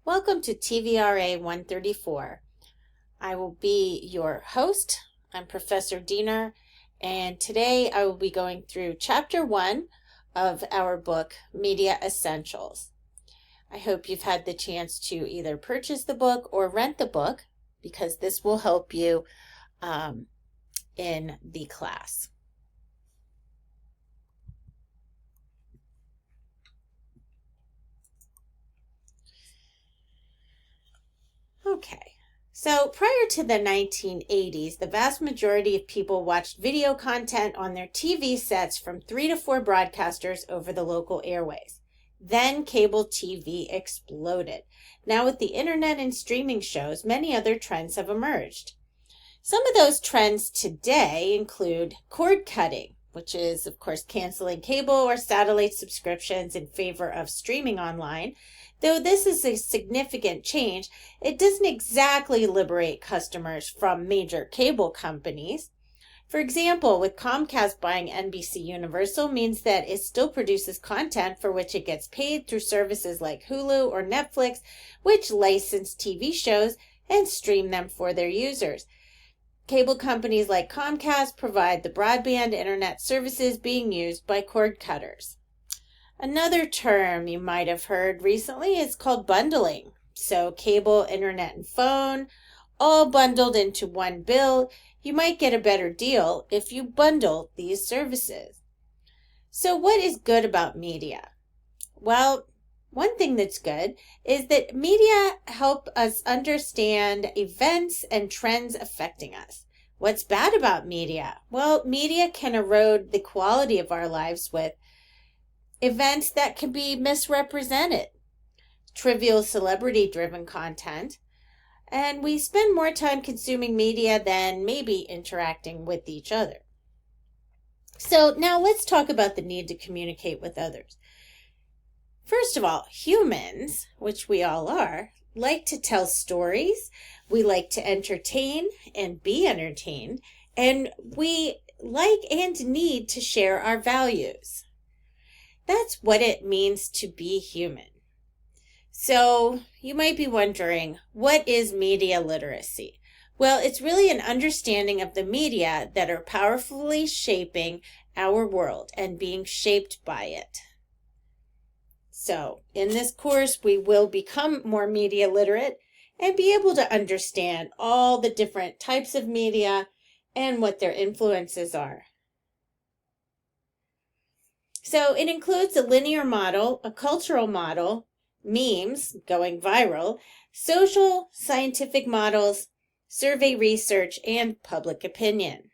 Welcome to tvra 134. I will be your host. I'm Professor Diener, and today I will be going through Chapter 1 of our book, Media Essentials. I hope you've had the chance to either purchase the book or rent the book, because this will help you in the class. Okay, so prior to the 1980s, the vast majority of people watched video content on their TV sets from 3 to 4 broadcasters over the local airways. Then cable TV exploded. Now with the internet and streaming shows, many other trends have emerged. Some of those trends today include cord cutting, which is, of course, canceling cable or satellite subscriptions in favor of streaming online. Though this is a significant change, it doesn't exactly liberate customers from major cable companies. For example, with Comcast buying NBC Universal means that it still produces content for which it gets paid through services like Hulu or Netflix, which license TV shows and stream them for their users. Cable companies like Comcast provide the broadband internet services being used by cord cutters. Another term you might have heard recently is called bundling. So cable, internet, and phone, all bundled into one bill. You might get a better deal if you bundle these services. So what is good about media? Well, one thing that's good is that media help us understand events and trends affecting us. What's bad about media? Well, media can erode the quality of our lives with events that can be misrepresented, trivial celebrity-driven content, and we spend more time consuming media than maybe interacting with each other. So now let's talk about the need to communicate with others. First of all, humans, which we all are, like to tell stories, we like to entertain and be entertained, and we like and need to share our values. That's what it means to be human. So you might be wondering, what is media literacy? Well, it's really an understanding of the media that are powerfully shaping our world and being shaped by it. So in this course, we will become more media literate and be able to understand all the different types of media and what their influences are. So it includes a linear model, a cultural model, memes going viral, social, scientific models, survey research, and public opinion.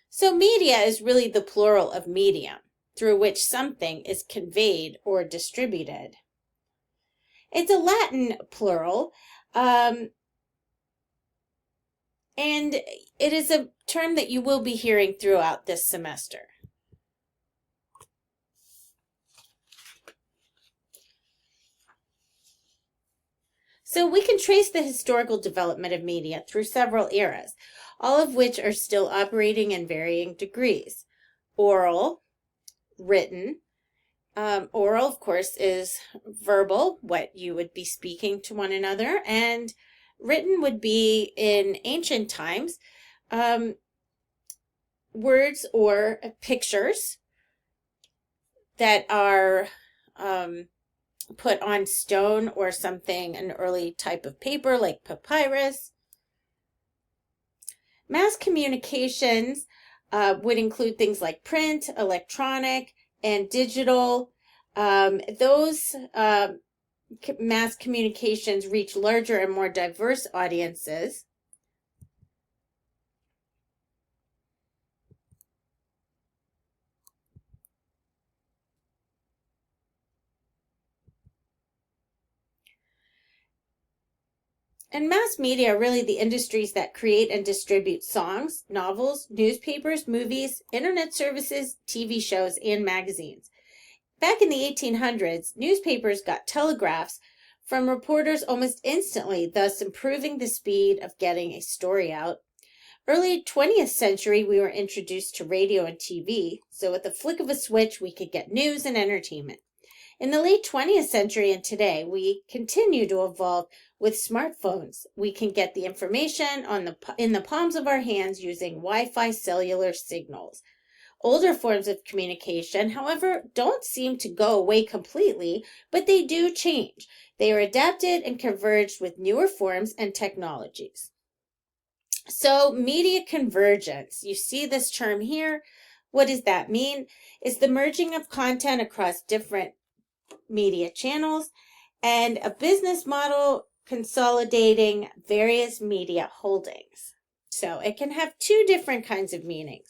So media is really the plural of medium, through which something is conveyed or distributed. It's a Latin plural, and it is a term that you will be hearing throughout this semester. So we can trace the historical development of media through several eras, all of which are still operating in varying degrees. Oral, written. Oral, of course, is verbal, what you would be speaking to one another, and written would be in ancient times, words or pictures that are put on stone or something, an early type of paper like papyrus. Mass communications would include things like print, electronic, and digital. Those mass communications reach larger and more diverse audiences. And mass media are really the industries that create and distribute songs, novels, newspapers, movies, internet services, TV shows, and magazines. Back in the 1800s, newspapers got telegraphs from reporters almost instantly, thus improving the speed of getting a story out. Early 20th century, we were introduced to radio and TV, so with the flick of a switch, we could get news and entertainment. In the late 20th century and today, we continue to evolve with smartphones. We can get the information in the palms of our hands using Wi-Fi cellular signals. Older forms of communication, however, don't seem to go away completely, but they do change. They are adapted and converged with newer forms and technologies. So, media convergence, you see this term here. What does that mean? It's the merging of content across different media channels and a business model consolidating various media holdings. So, it can have two different kinds of meanings.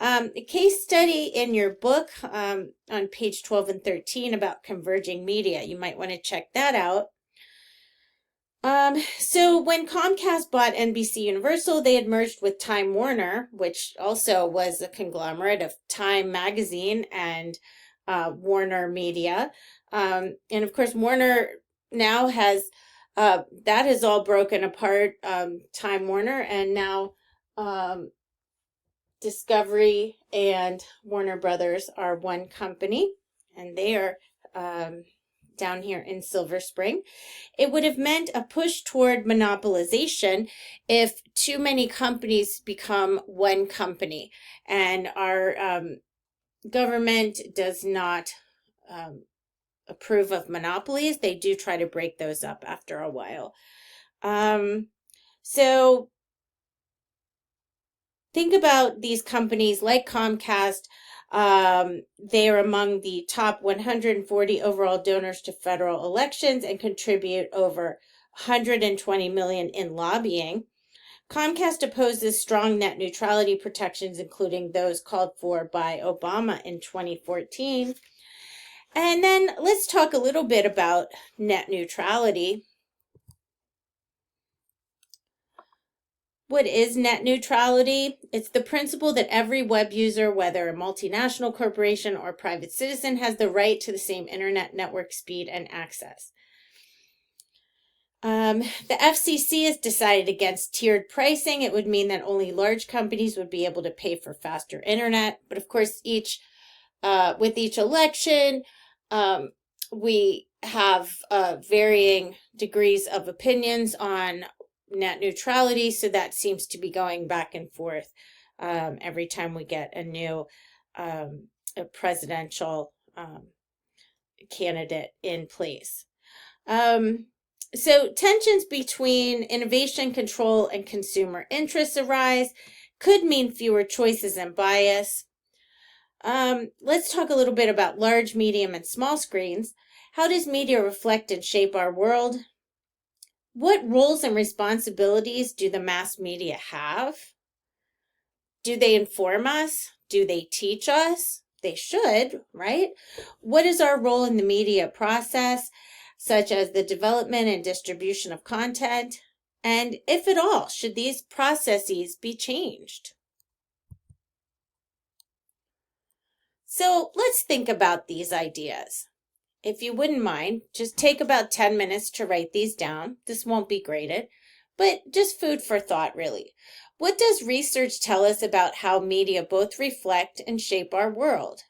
A case study in your book on page 12 and 13 about converging media. You might want to check that out. So when Comcast bought NBC Universal, they had merged with Time Warner, which also was a conglomerate of Time Magazine and Warner Media. And of course, Warner now has, that has all broken apart, Time Warner, and now Discovery and Warner Brothers are one company, and they are down here in Silver Spring. It would have meant a push toward monopolization if too many companies become one company, and our government does not approve of monopolies. They do try to break those up after a while. So think about these companies like Comcast. They are among the top 140 overall donors to federal elections and contribute over 120 million in lobbying. Comcast opposes strong net neutrality protections, including those called for by Obama in 2014. And then let's talk a little bit about net neutrality. What is net neutrality? It's the principle that every web user, whether a multinational corporation or private citizen, has the right to the same internet network speed and access. The FCC has decided against tiered pricing. It would mean that only large companies would be able to pay for faster internet. But of course, with each election, we have varying degrees of opinions on net neutrality, so that seems to be going back and forth every time we get a new a presidential candidate in place. So tensions between innovation control and consumer interests arise, could mean fewer choices and bias. Let's talk a little bit about large, medium, and small screens. How does media reflect and shape our world? What roles and responsibilities do the mass media have? Do they inform us? Do they teach us? They should, right? What is our role in the media process, such as the development and distribution of content? And if at all, should these processes be changed? So let's think about these ideas. If you wouldn't mind, just take about 10 minutes to write these down. This won't be graded, but just food for thought, really. What does research tell us about how media both reflect and shape our world?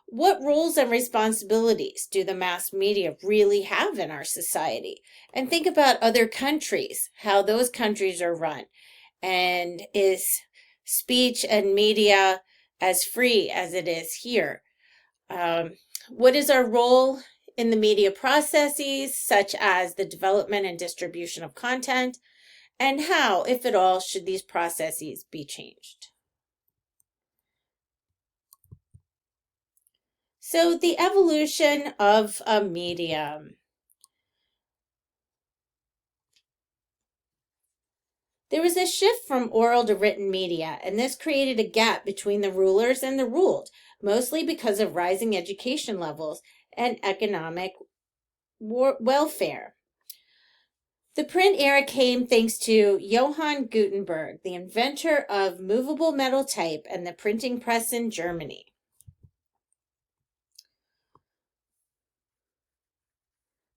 What roles and responsibilities do the mass media really have in our society? And think about other countries, how those countries are run. And is speech and media as free as it is here? What is our role in the media processes, such as the development and distribution of content? And how, if at all, should these processes be changed? So the evolution of a medium. There was a shift from oral to written media, and this created a gap between the rulers and the ruled, mostly because of rising education levels and economic welfare. The print era came thanks to Johann Gutenberg, the inventor of movable metal type and the printing press in Germany.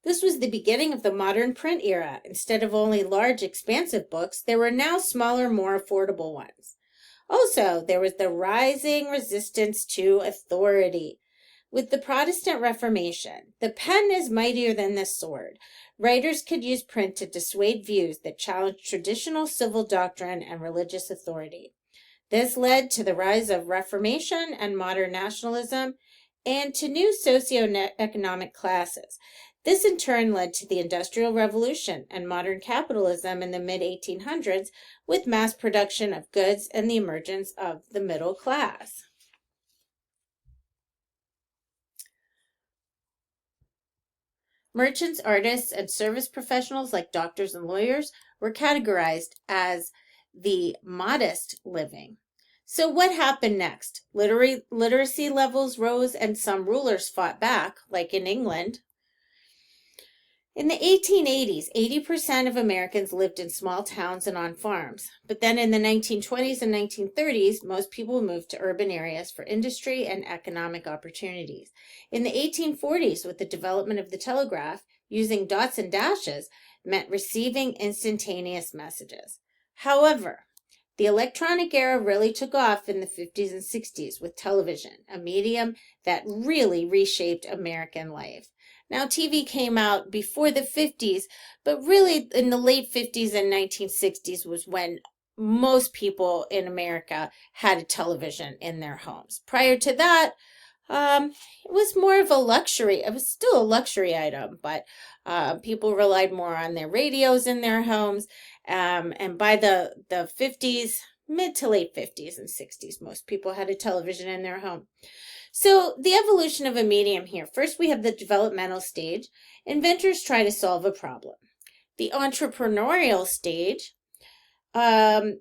This was the beginning of the modern print era. Instead of only large, expansive books, there were now smaller, more affordable ones. Also, there was the rising resistance to authority. With the Protestant Reformation, the pen is mightier than the sword. Writers could use print to dissuade views that challenged traditional civil doctrine and religious authority. This led to the rise of Reformation and modern nationalism and to new socioeconomic classes. This in turn led to the Industrial Revolution and modern capitalism in the mid-1800s with mass production of goods and the emergence of the middle class. Merchants, artists, and service professionals like doctors and lawyers were categorized as the modest living. So what happened next? Literacy levels rose and some rulers fought back, like in England. In the 1880s, 80% of Americans lived in small towns and on farms. But then in the 1920s and 1930s, most people moved to urban areas for industry and economic opportunities. In the 1840s, with the development of the telegraph, using dots and dashes meant receiving instantaneous messages. However, the electronic era really took off in the 50s and 60s with television, a medium that really reshaped American life. Now, TV came out before the 50s, but really in the late 50s and 1960s was when most people in America had a television in their homes. Prior to that, it was more of a luxury. It was still a luxury item, but people relied more on their radios in their homes. And by the 50s, mid to late 50s and 60s, most people had a television in their home. So the evolution of a medium here. First, we have the developmental stage. Inventors try to solve a problem. The entrepreneurial stage, they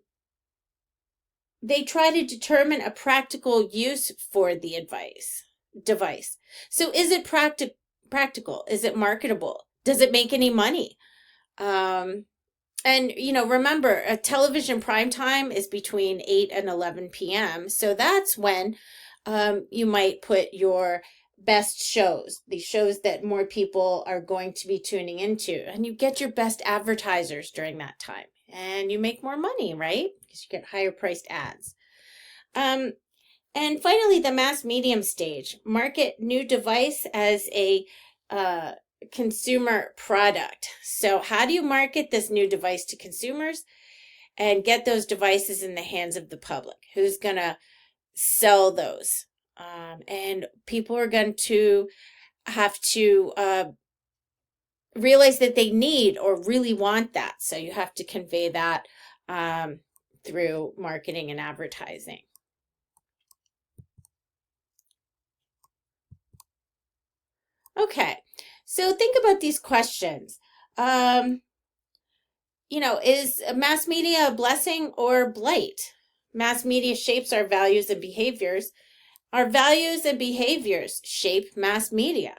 try to determine a practical use for the device. So is it practical? Is it marketable? Does it make any money? And, remember, a television prime time is between 8 and 11 p.m. So that's when you might put your best shows, the shows that more people are going to be tuning into, and you get your best advertisers during that time, and you make more money, right? Because you get higher priced ads. And finally, the mass medium stage. Market new device as a consumer product. So how do you market this new device to consumers and get those devices in the hands of the public? Who's going to sell those? And people are going to have to realize that they need or really want that. So you have to convey that through marketing and advertising. Okay, so think about these questions. Is mass media a blessing or a blight? Mass media shapes our values and behaviors. Our values and behaviors shape mass media.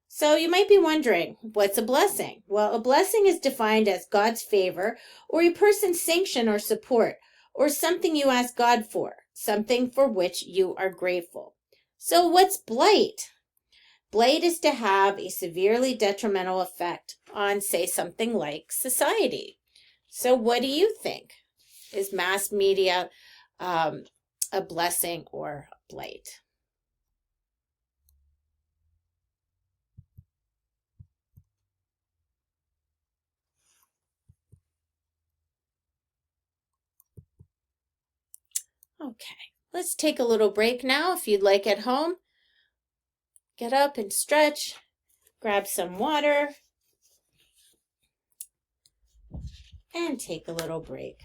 So you might be wondering, what's a blessing? Well, a blessing is defined as God's favor or a person's sanction or support, or something you ask God for, something for which you are grateful. So what's blight? Blight is to have a severely detrimental effect on, say, something like society. So what do you think? Is mass media a blessing or a blight? Okay, let's take a little break now. If you'd like at home, get up and stretch, grab some water, and take a little break.